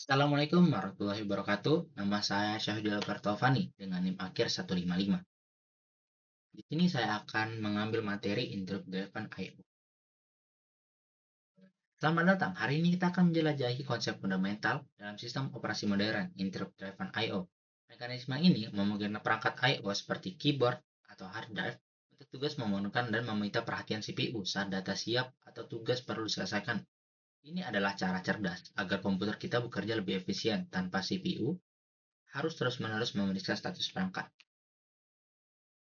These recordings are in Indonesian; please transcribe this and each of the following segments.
Assalamualaikum warahmatullahi wabarakatuh. Nama saya Syahdil Bartovani dengan NIM akhir 155. Di sini saya akan mengambil materi Interrupt Driven I/O. Selamat datang. Hari ini kita akan menjelajahi konsep fundamental dalam sistem operasi modern Interrupt Driven I/O. Mekanisme ini memungkinkan perangkat I/O seperti keyboard atau hard drive untuk tugas memenuhkan dan meminta perhatian CPU saat data siap atau tugas perlu diselesaikan. Ini adalah cara cerdas agar komputer kita bekerja lebih efisien tanpa CPU harus terus-menerus memeriksa status perangkat.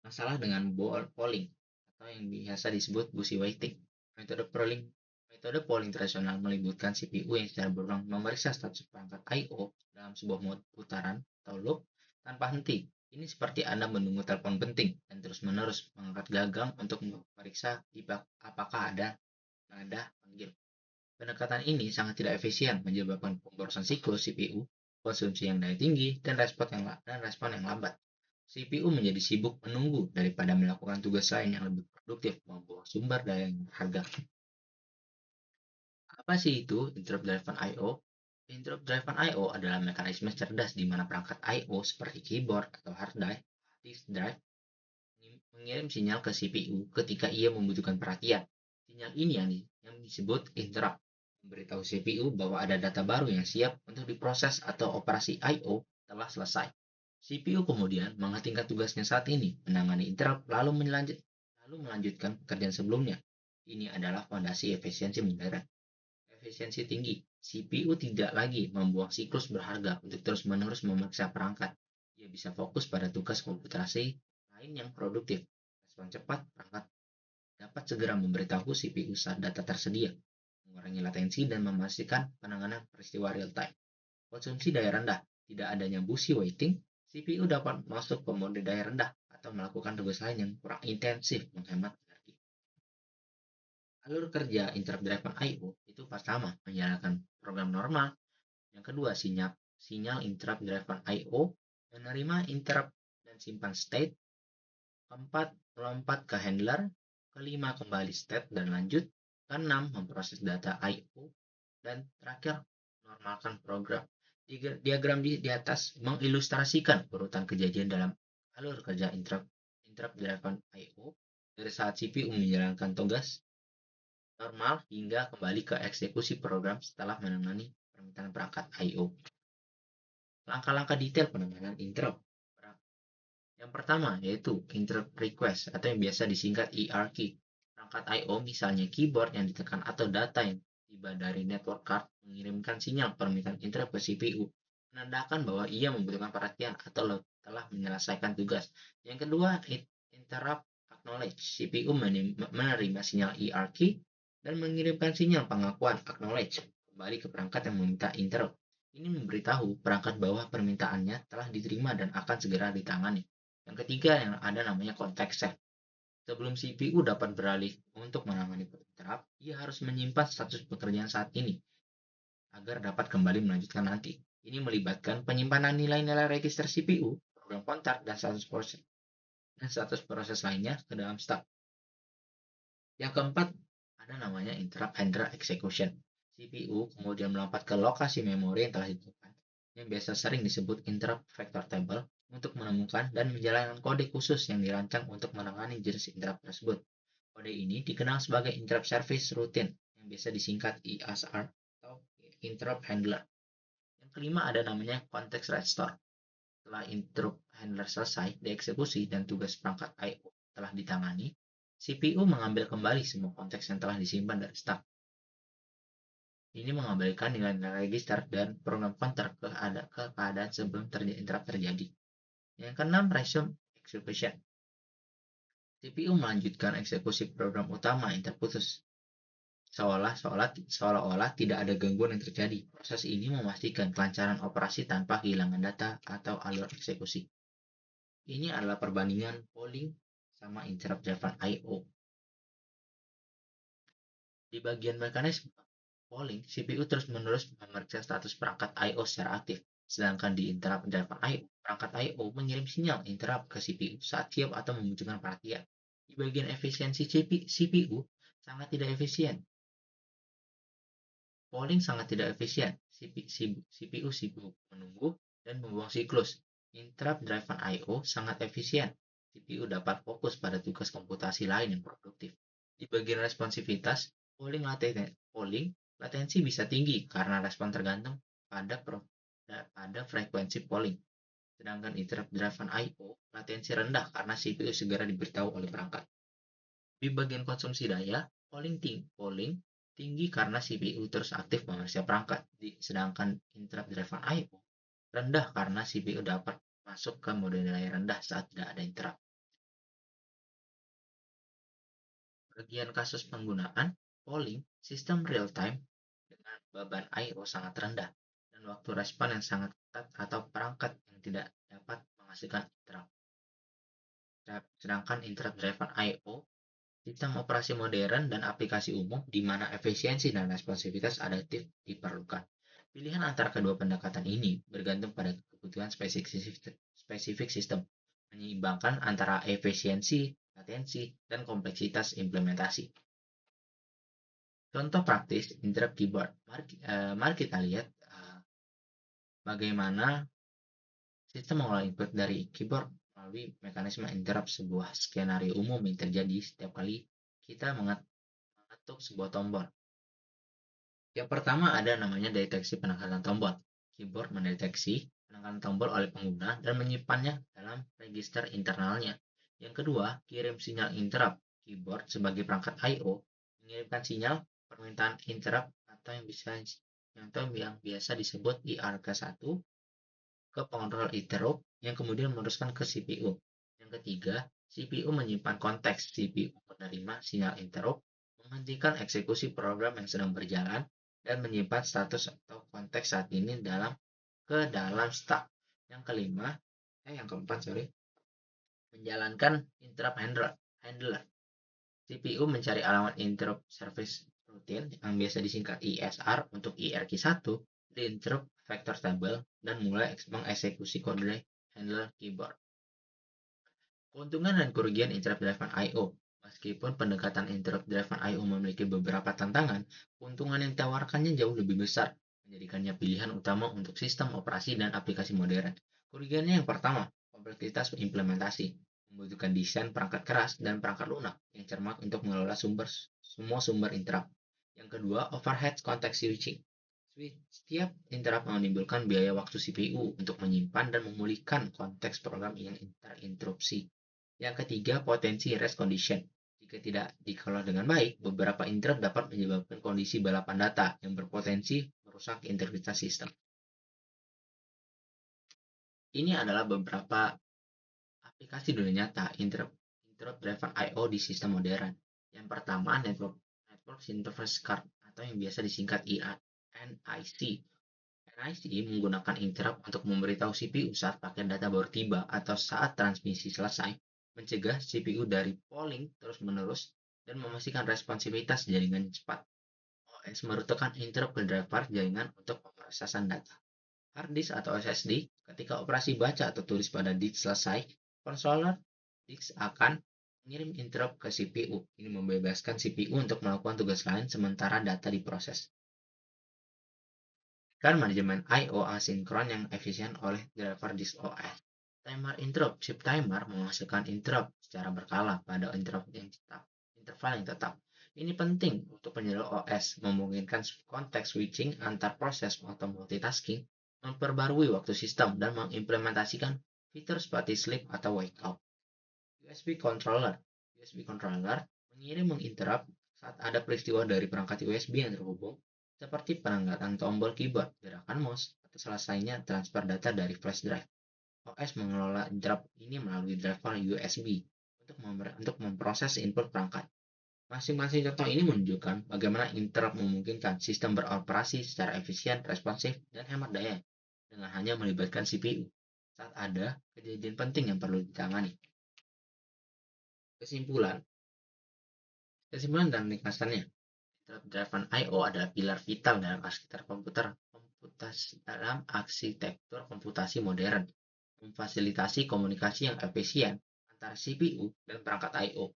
Masalah dengan polling atau yang biasa disebut busy waiting. Metode polling tradisional melibatkan CPU yang secara berulang memeriksa status perangkat I/O dalam sebuah putaran atau loop tanpa henti. Ini seperti Anda menunggu telepon penting dan terus-menerus mengangkat gagang untuk memeriksa apakah ada nada panggil. Pendekatan ini sangat tidak efisien, menyebabkan pemborosan siklus CPU, konsumsi yang daya tinggi, dan respon yang lambat. CPU menjadi sibuk menunggu daripada melakukan tugas lain yang lebih produktif membawa sumber daya yang berharga. Apa sih itu Interrupt Driven I/O? Interrupt Driven I/O adalah mekanisme cerdas di mana perangkat I/O seperti keyboard atau hard drive, disk drive mengirim sinyal ke CPU ketika ia membutuhkan perhatian. Sinyal ini yang disebut interrupt, memberitahu CPU bahwa ada data baru yang siap untuk diproses atau operasi I/O telah selesai. CPU kemudian menghentikan tugasnya saat ini, menangani interrupt, lalu melanjutkan pekerjaan sebelumnya. Ini adalah fondasi efisiensi modern. Efisiensi tinggi. CPU tidak lagi membuang siklus berharga untuk terus-menerus memeriksa perangkat. Ia bisa fokus pada tugas komputasi lain yang produktif. Respon cepat, perangkat dapat segera memberitahu CPU saat data tersedia, mengurangi latensi dan memastikan penanganan peristiwa real time. Konsumsi daya rendah. Tidak adanya busy waiting, CPU dapat masuk ke mode daya rendah atau melakukan tugas lain yang kurang intensif menghemat energi. Alur kerja Interrupt Driven I/O itu pertama, menjalankan program normal. Yang kedua, sinyal Interrupt Driven I/O, menerima interrupt dan simpan state. Keempat, melompat ke handler. Kelima, kembali state dan lanjut. Keenam, memproses data I/O. Dan terakhir, normalkan program. Diagram di atas mengilustrasikan urutan kejadian dalam alur kerja Interrupt Driven I/O dari saat CPU menjalankan tugas normal hingga kembali ke eksekusi program setelah menangani permintaan perangkat I/O. Langkah-langkah detail penanganan interrupt. Yang pertama yaitu interrupt request atau yang biasa disingkat ERK. Perangkat I/O misalnya keyboard yang ditekan atau data yang tiba dari network card mengirimkan sinyal permintaan interrupt ke CPU, menandakan bahwa ia membutuhkan perhatian atau telah menyelesaikan tugas. Yang kedua, interrupt acknowledge. CPU menerima sinyal ERK dan mengirimkan sinyal pengakuan acknowledge kembali ke perangkat yang meminta interrupt. Ini memberitahu perangkat bahwa permintaannya telah diterima dan akan segera ditangani. Yang ketiga yang ada namanya context set. Sebelum CPU dapat beralih untuk menangani interrupt, ia harus menyimpan status pekerjaan saat ini agar dapat kembali melanjutkan nanti. Ini melibatkan penyimpanan nilai-nilai register CPU, program kontak, dan status proses lainnya ke dalam stack. Yang keempat, ada namanya interrupt handler execution. CPU kemudian melompat ke lokasi memori yang telah ditentukan, yang biasa sering disebut interrupt vector table, untuk menemukan dan menjalankan kode khusus yang dirancang untuk menangani jenis interrupt tersebut. Kode ini dikenal sebagai interrupt service routine, yang biasa disingkat ISR atau interrupt handler. Yang kelima ada namanya context restore. Setelah interrupt handler selesai dieksekusi dan tugas perangkat I/O telah ditangani, CPU mengambil kembali semua konteks yang telah disimpan dari stack. Ini mengembalikan nilai-nilai register dan program counter ke keadaan sebelum interrupt terjadi. Yang keenam, resume execution. CPU melanjutkan eksekusi program utama yang terputus. Seolah-olah tidak ada gangguan yang terjadi. Proses ini memastikan kelancaran operasi tanpa kehilangan data atau alur eksekusi. Ini adalah perbandingan polling sama interrupt driven I/O. Di bagian mekanisme polling, CPU terus-menerus memeriksa status perangkat I/O secara aktif. Sedangkan di interrupt driven I/O, perangkat I/O mengirim sinyal interrupt ke CPU saat siap atau membutuhkan perhatian. Di bagian efisiensi CPU sangat tidak efisien. Polling sangat tidak efisien. CPU sibuk menunggu dan membuang siklus. Interrupt driven I/O sangat efisien. CPU dapat fokus pada tugas komputasi lain yang produktif. Di bagian responsivitas, polling latensi bisa tinggi karena respon tergantung pada frekuensi polling. Sedangkan interrupt driven I/O latensi rendah karena CPU segera diberitahu oleh perangkat. Di bagian konsumsi daya, polling tinggi karena CPU terus aktif memeriksa perangkat, sedangkan interrupt driven I/O rendah karena CPU dapat masuk ke mode daya rendah saat tidak ada interrupt. Bagian kasus penggunaan, polling sistem real time dengan beban I/O sangat rendah dan waktu respon yang sangat ketat atau perangkat yang tidak dapat menghasilkan interrupt. Sedangkan interrupt driven I/O sistem operasi modern dan aplikasi umum di mana efisiensi dan responsivitas adaptif diperlukan. Pilihan antara kedua pendekatan ini bergantung pada kebutuhan spesifik sistem, menyeimbangkan antara efisiensi, latensi, dan kompleksitas implementasi. Contoh praktis interrupt keyboard. Mari kita lihat bagaimana sistem mengolah input dari keyboard melalui mekanisme interrupt, sebuah skenario umum yang terjadi setiap kali kita mengetuk sebuah tombol. Yang pertama ada namanya deteksi penekanan tombol. Keyboard mendeteksi penekanan tombol oleh pengguna dan menyimpannya dalam register internalnya. Yang kedua, kirim sinyal interrupt. Keyboard sebagai perangkat I/O mengirimkan sinyal permintaan interrupt atau yang biasa disebut IRK1 ke pengontrol interrupt yang kemudian meneruskan ke CPU. Yang ketiga, CPU menyimpan konteks. CPU menerima sinyal interrupt, menghentikan eksekusi program yang sedang berjalan, dan menyimpan status atau konteks saat ini ke dalam stack. Yang keempat, menjalankan interrupt handler. CPU mencari alamat interrupt service routine yang biasa disingkat ISR untuk IRQ1 di interrupt vector table dan mulai mengeksekusi kode handler keyboard. Keuntungan dan kerugian interrupt driven I/O. Meskipun pendekatan interrupt driven I/O memiliki beberapa tantangan, keuntungan yang ditawarkannya jauh lebih besar, menjadikannya pilihan utama untuk sistem operasi dan aplikasi modern. Kerugiannya yang pertama, kompleksitas implementasi, membutuhkan desain perangkat keras dan perangkat lunak yang cermat untuk mengelola semua sumber interrupt. Yang kedua, overhead context switching. Setiap interrupt menimbulkan biaya waktu CPU untuk menyimpan dan memulihkan konteks program yang terinterupsi. Yang ketiga, potensi race condition. Jika tidak dikelola dengan baik, beberapa interrupt dapat menyebabkan kondisi balapan data yang berpotensi merusak integritas sistem. Ini adalah beberapa aplikasi dunia nyata interrupt driven I/O di sistem modern. Yang pertama, Network Interface Card atau yang biasa disingkat NIC. NIC menggunakan interrupt untuk memberitahu CPU saat paket data baru tiba atau saat transmisi selesai, mencegah CPU dari polling terus-menerus, dan memastikan responsivitas jaringan cepat. OS merutekan interrupt ke driver jaringan untuk pemrosesan data. Hard disk atau SSD, ketika operasi baca atau tulis pada disk selesai, controller disk akan mengirim interrupt ke CPU. Ini membebaskan CPU untuk melakukan tugas lain sementara data diproses. Dan manajemen I/O asinkron yang efisien oleh driver disk OS. Timer interrupt, chip timer menghasilkan interrupt secara berkala pada interval yang tetap. Ini penting untuk penyelesaian OS, memungkinkan konteks switching antar proses atau multitasking, memperbarui waktu sistem, dan mengimplementasikan fitur seperti sleep atau wake up. USB controller menginterrupt saat ada peristiwa dari perangkat USB yang terhubung, seperti penangkatan tombol keyboard, gerakan mouse, atau selesainya transfer data dari flash drive. OS mengelola interrupt ini melalui driver USB untuk memproses input perangkat. Masing-masing contoh ini menunjukkan bagaimana interrupt memungkinkan sistem beroperasi secara efisien, responsif, dan hemat daya dengan hanya melibatkan CPU saat ada kejadian penting yang perlu ditangani. Kesimpulan dan ringkasannya, interrupt driven I/O adalah pilar vital dalam arsitektur komputasi modern, memfasilitasi komunikasi yang efisien antara CPU dan perangkat I/O.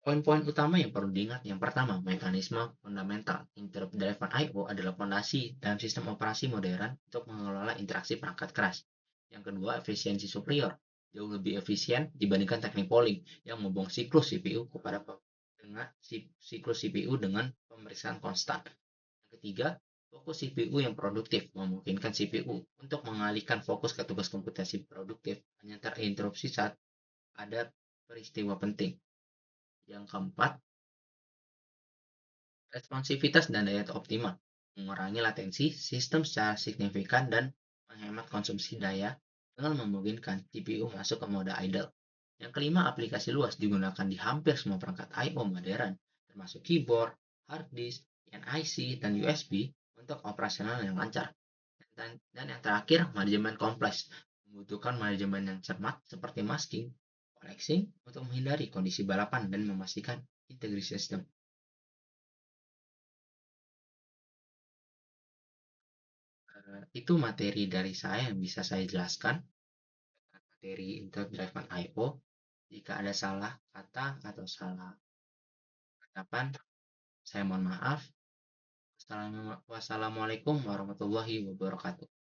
Poin-poin utama yang perlu diingat, yang pertama, mekanisme fundamental. Interrupt-driven I/O adalah fondasi dalam sistem operasi modern untuk mengelola interaksi perangkat keras. Yang kedua, efisiensi superior. Jauh lebih efisien dibandingkan teknik polling yang membuang siklus CPU kepada siklus CPU dengan pemeriksaan konstan. Yang ketiga, fokus CPU yang produktif memungkinkan CPU untuk mengalihkan fokus ke tugas komputasi produktif hanya terinterupsi saat ada peristiwa penting. Yang keempat, responsivitas dan daya optimal, mengurangi latensi sistem secara signifikan dan menghemat konsumsi daya dengan memungkinkan CPU masuk ke mode idle. Yang kelima, aplikasi luas digunakan di hampir semua perangkat I/O modern, termasuk keyboard, hard disk, NIC, dan USB untuk operasional yang lancar. Dan yang terakhir, manajemen kompleks membutuhkan manajemen yang cermat seperti masking, flexing untuk menghindari kondisi balapan dan memastikan integrasi sistem. Itu materi dari saya yang bisa saya jelaskan, materi Intel Driven I/O. Jika ada salah kata atau salah ucapan, saya mohon maaf. Wassalamualaikum warahmatullahi wabarakatuh.